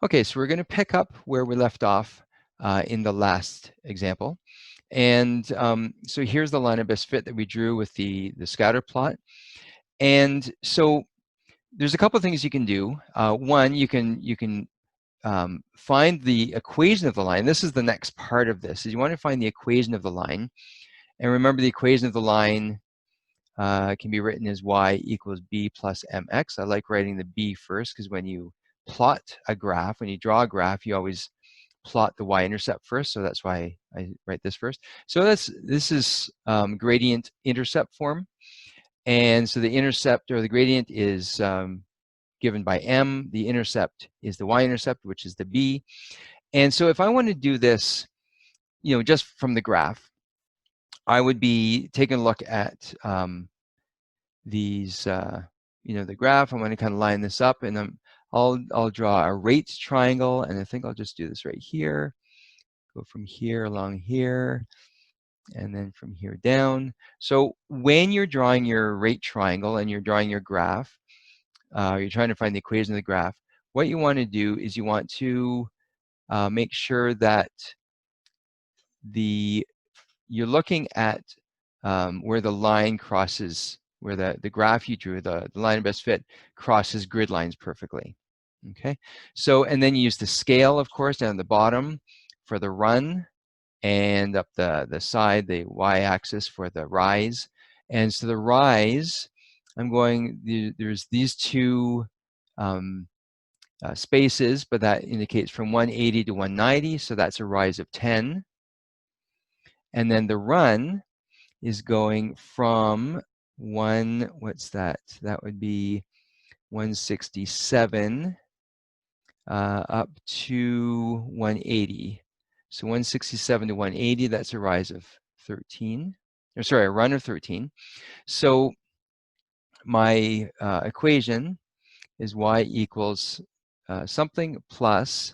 Okay, so we're going to pick up where we left off in the last example. And so here's the line of best fit that we drew with the scatter plot. And so there's a couple of things you can do. One, you can find the equation of the line. This is the next part of this, is you want to find the equation of the line. And remember, the equation of the line can be written as y equals b plus mx. I like writing the b first, because when you plot a graph, when you draw a graph, you always plot the y-intercept first, so that's why I write this first. So this is gradient intercept form, and so the intercept, or the gradient, is given by m. The intercept is the y-intercept, which is the b. And so if I want to do this, just from the graph, I would be taking a look at these, the graph. I'm going to kind of line this up, and I'll draw a rate triangle, and I think I'll just do this right here. Go from here along here, and then from here down. So when you're drawing your rate triangle and you're drawing your graph, you're trying to find the equation of the graph, what you want to do is you want to make sure that you're looking at where the line crosses, where the graph you drew, the line of best fit, crosses grid lines perfectly. Okay, so, and then you use the scale, of course, down the bottom for the run, and up the side, the y-axis, for the rise. And so the rise, there's these two spaces, but that indicates from 180 to 190, so that's a rise of 10. And then the run is going from what's that? That would be 167 up to 180. So 167 to 180, that's a rise of 13, or sorry, a run of 13. So my equation is y equals something plus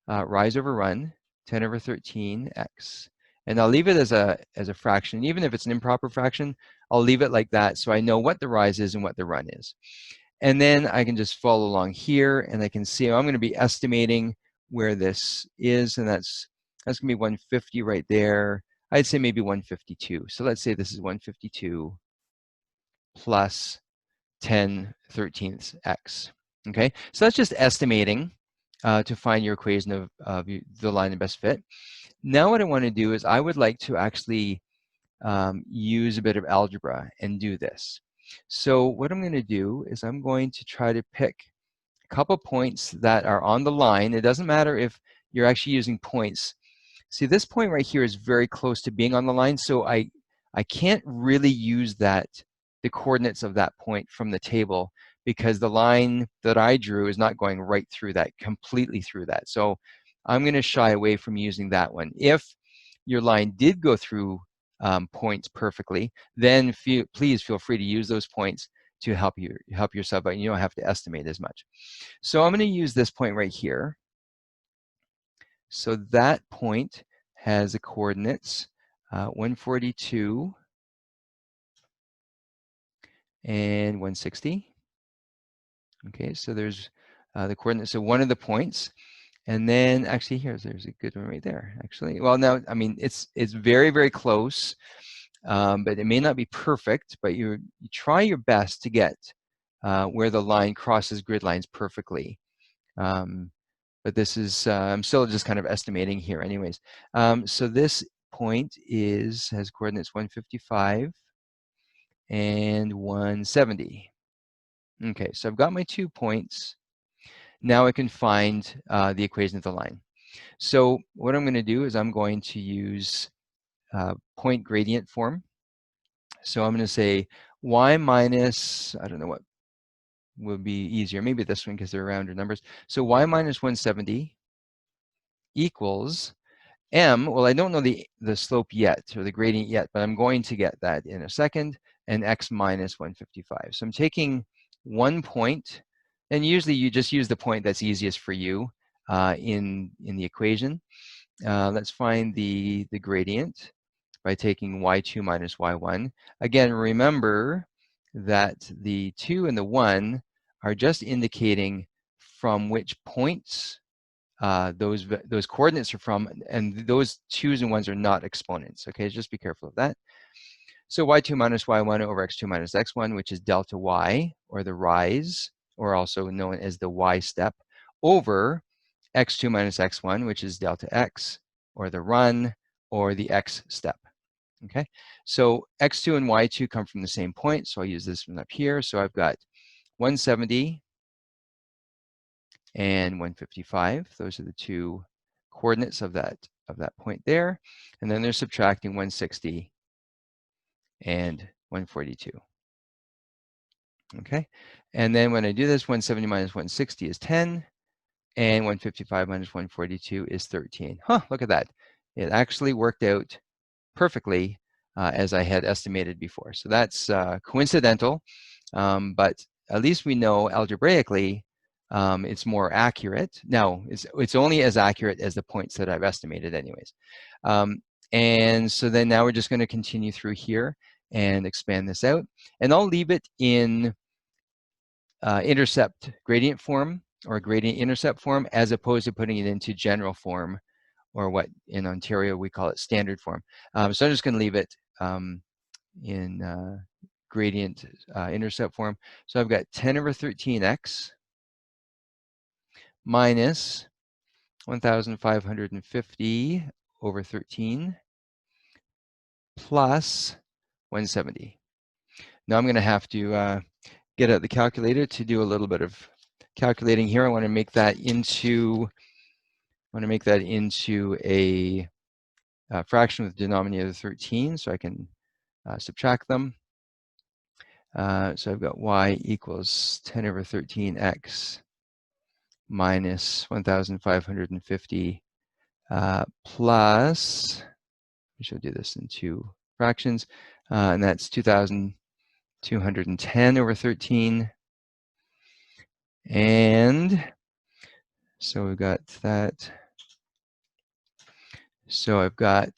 rise over run, 10 over 13 x. And I'll leave it as a fraction. Even if it's an improper fraction, I'll leave it like that, so I know what the rise is and what the run is. And then I can just follow along here, and I can see I'm going to be estimating where this is, and that's going to be 150 right there. I'd say maybe 152. So let's say this is 152 plus 10/13 x. Okay, so that's just estimating to find your equation of the line of best fit. Now what I want to do is I would like to actually use a bit of algebra and do this. So what I'm going to do is I'm going to try to pick a couple points that are on the line. It doesn't matter if you're actually using points. See, this point right here is very close to being on the line, so I can't really use the coordinates of that point from the table, because the line that I drew is not going right through that, completely through that. So I'm going to shy away from using that one. If your line did go through points perfectly, then please feel free to use those points to help yourself out. You don't have to estimate as much. So I'm going to use this point right here. So that point has the coordinates 142 and 160. Okay, so there's the coordinates of one of the points. And then actually there's a good one right there, actually. Well, now, I mean, it's very, very close, but it may not be perfect, but you try your best to get where the line crosses grid lines perfectly. But this is, I'm still just kind of estimating here anyways. So this point has coordinates 155 and 170. Okay, so I've got my 2 points. Now I can find the equation of the line. So what I'm going to do is I'm going to use point gradient form. So I'm going to say y minus, I don't know what would be easier, maybe this one because they're rounded numbers. So y minus 170 equals m, well, I don't know the slope yet, or the gradient yet, but I'm going to get that in a second, and x minus 155. So I'm taking one point, and usually you just use the point that's easiest for you in the equation. Let's find the gradient by taking y2 minus y1. Again, remember that the 2 and the 1 are just indicating from which points those coordinates are from, and those 2's and 1's are not exponents. Okay, just be careful of that. So y2 minus y1 over x2 minus x1, which is delta y, or the rise, or also known as the y step, over x2 minus x1, which is delta x, or the run, or the x step. Okay, so x2 and y2 come from the same point, so I'll use this one up here. So I've got 170 and 155. Those are the two coordinates of that point there. And then they're subtracting 160 and 142. Okay, and then when I do this, 170 minus 160 is 10, and 155 minus 142 is 13. Huh, look at that. It actually worked out perfectly as I had estimated before. So that's coincidental, but at least we know algebraically it's more accurate. Now, it's only as accurate as the points that I've estimated anyways. And so then now we're just going to continue through here and expand this out. And I'll leave it in intercept gradient form or gradient intercept form, as opposed to putting it into general form, or what in Ontario we call it standard form. So I'm just going to leave it in gradient intercept form. So I've got 10 over 13x minus 1,550 over 13 plus 170. Now I'm going to have to get out the calculator to do a little bit of calculating here. I want to make that into a fraction with denominator 13, so I can subtract them. So I've got y equals 10 over 13x minus 1,550 plus, we should do this in two fractions, and that's 2,210 over 13. And so we've got that. So I've got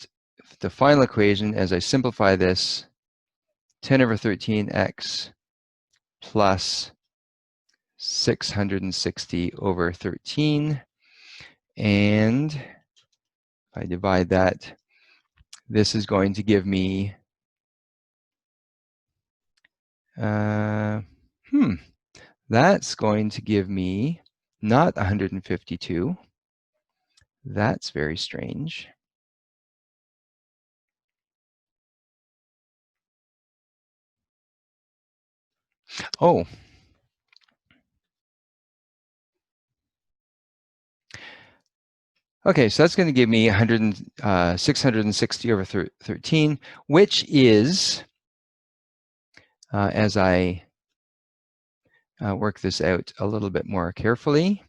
the final equation, as I simplify this, 10 over 13x plus 660 over 13. And if I divide that, this is going to give me, that's going to give me not 152. That's very strange. Oh. Okay, so that's going to give me 660 over 13, which is, as I work this out a little bit more carefully,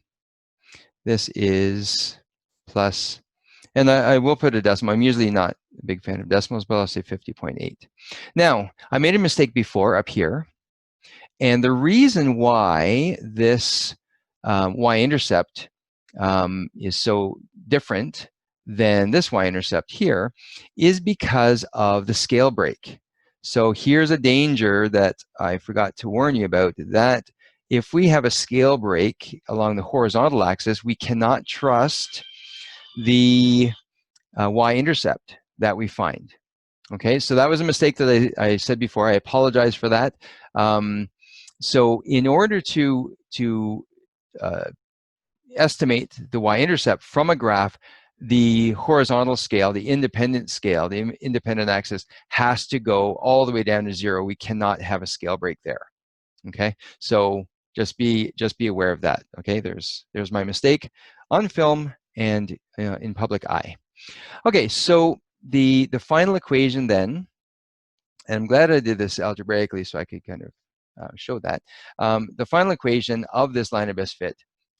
this is plus, and I will put a decimal. I'm usually not a big fan of decimals, but I'll say 50.8. Now, I made a mistake before up here, and the reason why this y-intercept is so different than this y-intercept here is because of the scale break. So here's a danger that I forgot to warn you about, that if we have a scale break along the horizontal axis, we cannot trust the y-intercept that we find. Okay, so that was a mistake that I said before. I apologize for that. So in order to estimate the y-intercept from a graph, the horizontal scale, the independent scale, the independent axis has to go all the way down to 0. We cannot have a scale break there. Okay, so just be aware of that. Okay, there's my mistake on film and in public eye. Okay, so the final equation then, and I'm glad I did this algebraically so I could kind of show that. The final equation of this line of best fit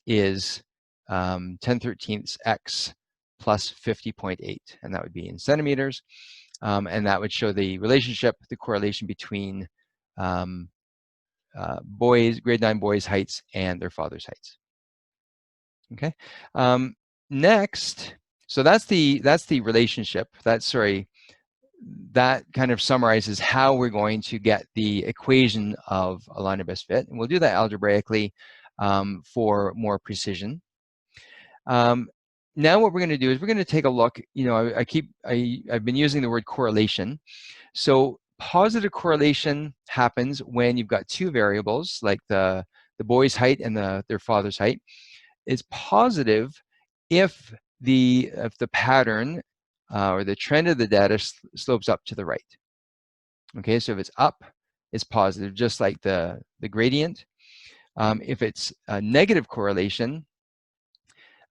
is 10/13 x plus 50.8, and that would be in centimeters. And that would show the relationship, the correlation between grade 9 boys' heights and their father's heights. Okay. Next, so that's the relationship. That kind of summarizes how we're going to get the equation of a line of best fit, and we'll do that algebraically for more precision. Now what we're going to do is we're going to take a look. You know, I've been using the word correlation. So positive correlation happens when you've got two variables, like the boy's height and their father's height. It's positive if the pattern or the trend of the data slopes up to the right. Okay, so if it's up, it's positive, just like the gradient. If it's a negative correlation,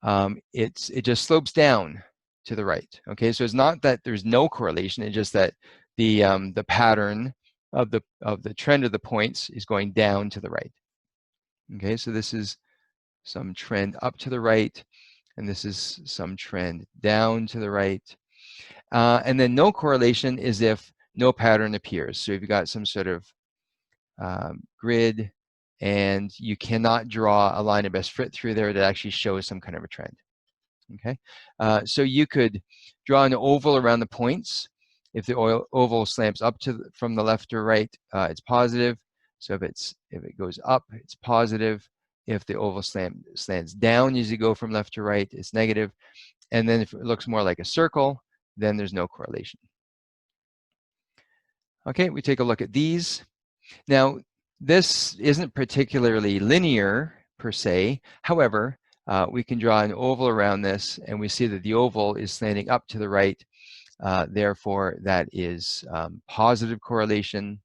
it just slopes down to the right. Okay, so it's not that there's no correlation; it's just that the pattern of the trend of the points is going down to the right. Okay, so this is some trend up to the right, and this is some trend down to the right. And then no correlation is if no pattern appears. So if you've got some sort of grid and you cannot draw a line of best fit through there that actually shows some kind of a trend. Okay, so you could draw an oval around the points. If the oval slants up from the left to right, it's positive. So if it goes up, it's positive. If the oval slants down as you go from left to right, it's negative. And then if it looks more like a circle, then there's no correlation. Okay, we take a look at these. Now, this isn't particularly linear per se. However, we can draw an oval around this, and we see that the oval is slanting up to the right. Therefore, that is positive correlation.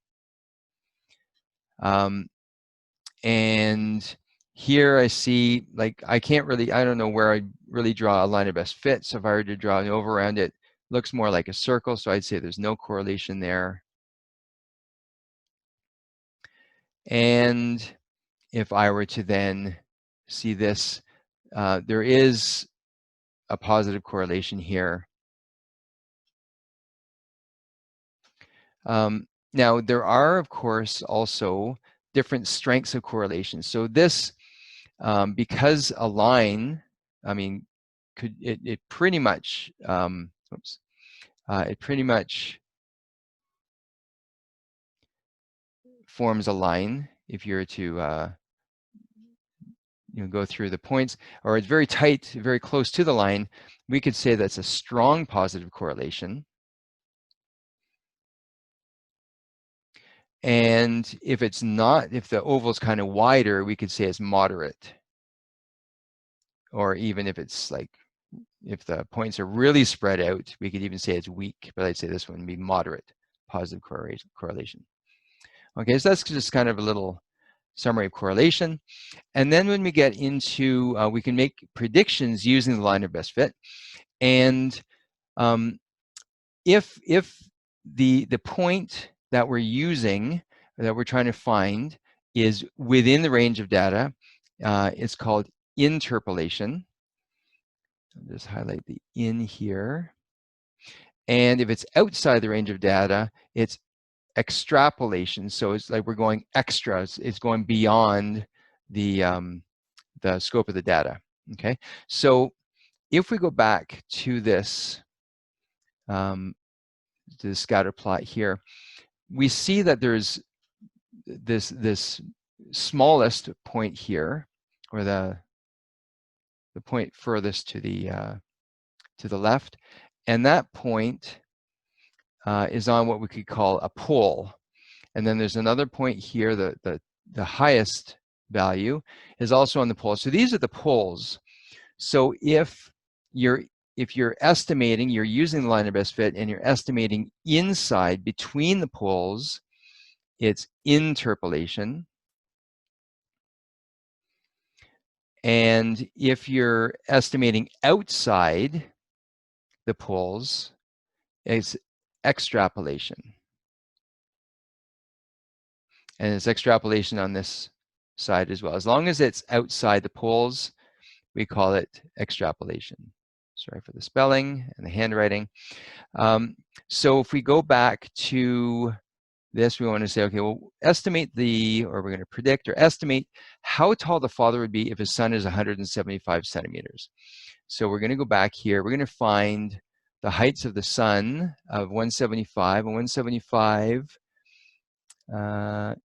And here I see, like, I don't know where I really draw a line of best fit. So if I were to draw an oval around it, looks more like a circle. So I'd say there's no correlation there. And if I were to then see this, there is a positive correlation here. Now, there are, of course, also different strengths of correlation. So this, because a line, I mean, it pretty much, it pretty much forms a line if you're to go through the points, or it's very tight, very close to the line, we could say that's a strong positive correlation. And if it's not, if the oval is kind of wider, we could say it's moderate. Or even if it's like, if the points are really spread out, we could even say it's weak, but I'd say this one would be moderate positive correlation. Okay, so that's just kind of a little summary of correlation. And then when we get into, we can make predictions using the line of best fit. And if the point that we're using, that we're trying to find, is within the range of data, it's called interpolation. I'll just highlight the in here. And if it's outside the range of data, it's extrapolation. So it's like we're going extra. It's going beyond the scope of the data. Okay, so if we go back to this to the scatter plot here, we see that there's this smallest point here, or the point furthest to the left, and that point is on what we could call a pole. And then there's another point here, the highest value is also on the pole. So these are the poles. So if you're estimating, you're using the line of best fit and you're estimating inside between the poles, it's interpolation. And if you're estimating outside the poles, it's extrapolation. And it's extrapolation on this side as well. As long as it's outside the poles, we call it extrapolation. Sorry for the spelling and the handwriting. So if we go back to this, we want to say, okay, well, estimate or we're going to predict or estimate how tall the father would be if his son is 175 centimeters. So we're going to go back here. We're going to find the heights of the son of 175, and 175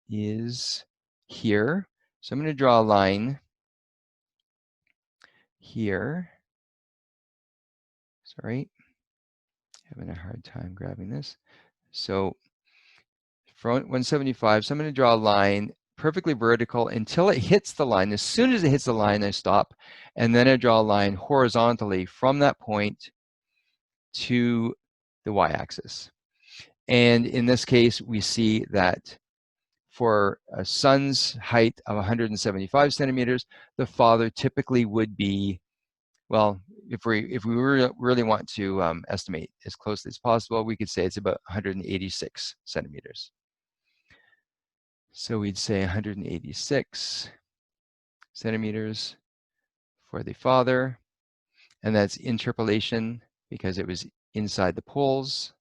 is here. So I'm going to draw a line here. Sorry, having a hard time grabbing this. So for 175, so I'm going to draw a line perfectly vertical until it hits the line. As soon as it hits the line, I stop, and then I draw a line horizontally from that point to the y-axis. And in this case, we see that for a son's height of 175 centimeters, the father typically would be, well, if we really want to estimate as closely as possible, we could say it's about 186 centimeters. So we'd say 186 centimeters for the father, and that's interpolation because it was inside the poles.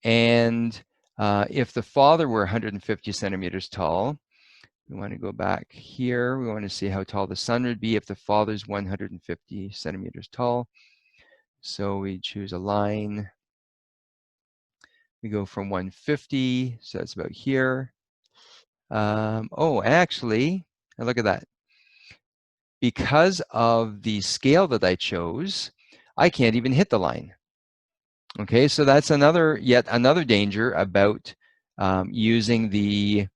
And if the father were 150 centimeters tall, we want to go back here. We want to see how tall the son would be if the father's 150 centimeters tall. So we choose a line. We go from 150, so that's about here. Oh, actually, look at that. Because of the scale that I chose, I can't even hit the line. Okay, so that's yet another danger about using the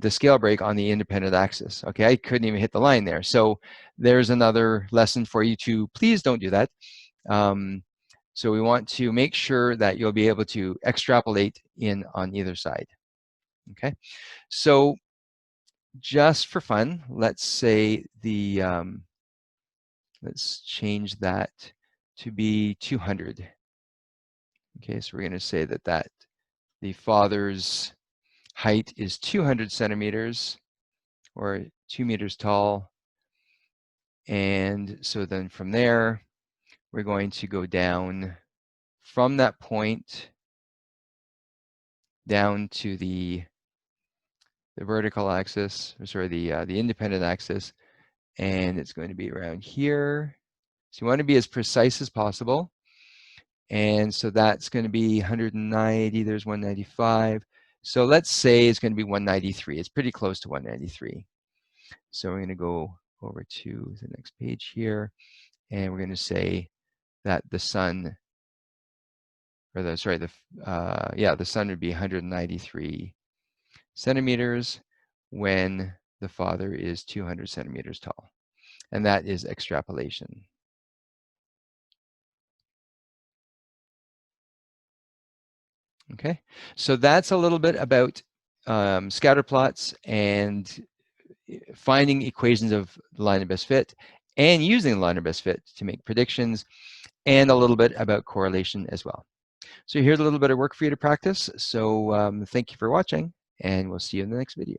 scale break on the independent axis. Okay, I couldn't even hit the line there. So there's another lesson for you to please don't do that. So we want to make sure that you'll be able to extrapolate in on either side. Okay, so just for fun, let's say let's change that to be 200. Okay, so we're going to say that the father's height is 200 centimeters or 2 meters tall. And so then from there, we're going to go down from that point down to the vertical axis, or sorry, the independent axis, and it's going to be around here. So you want to be as precise as possible. And so that's going to be 190, there's 195. So let's say it's going to be 193. It's pretty close to 193. So we're going to go over to the next page here, and we're going to say that the sun, or the sun would be 193 centimeters when the father is 200 centimeters tall. And that is extrapolation. Okay, so that's a little bit about scatter plots and finding equations of the line of best fit and using the line of best fit to make predictions, and a little bit about correlation as well. So here's a little bit of work for you to practice. So thank you for watching, and we'll see you in the next video.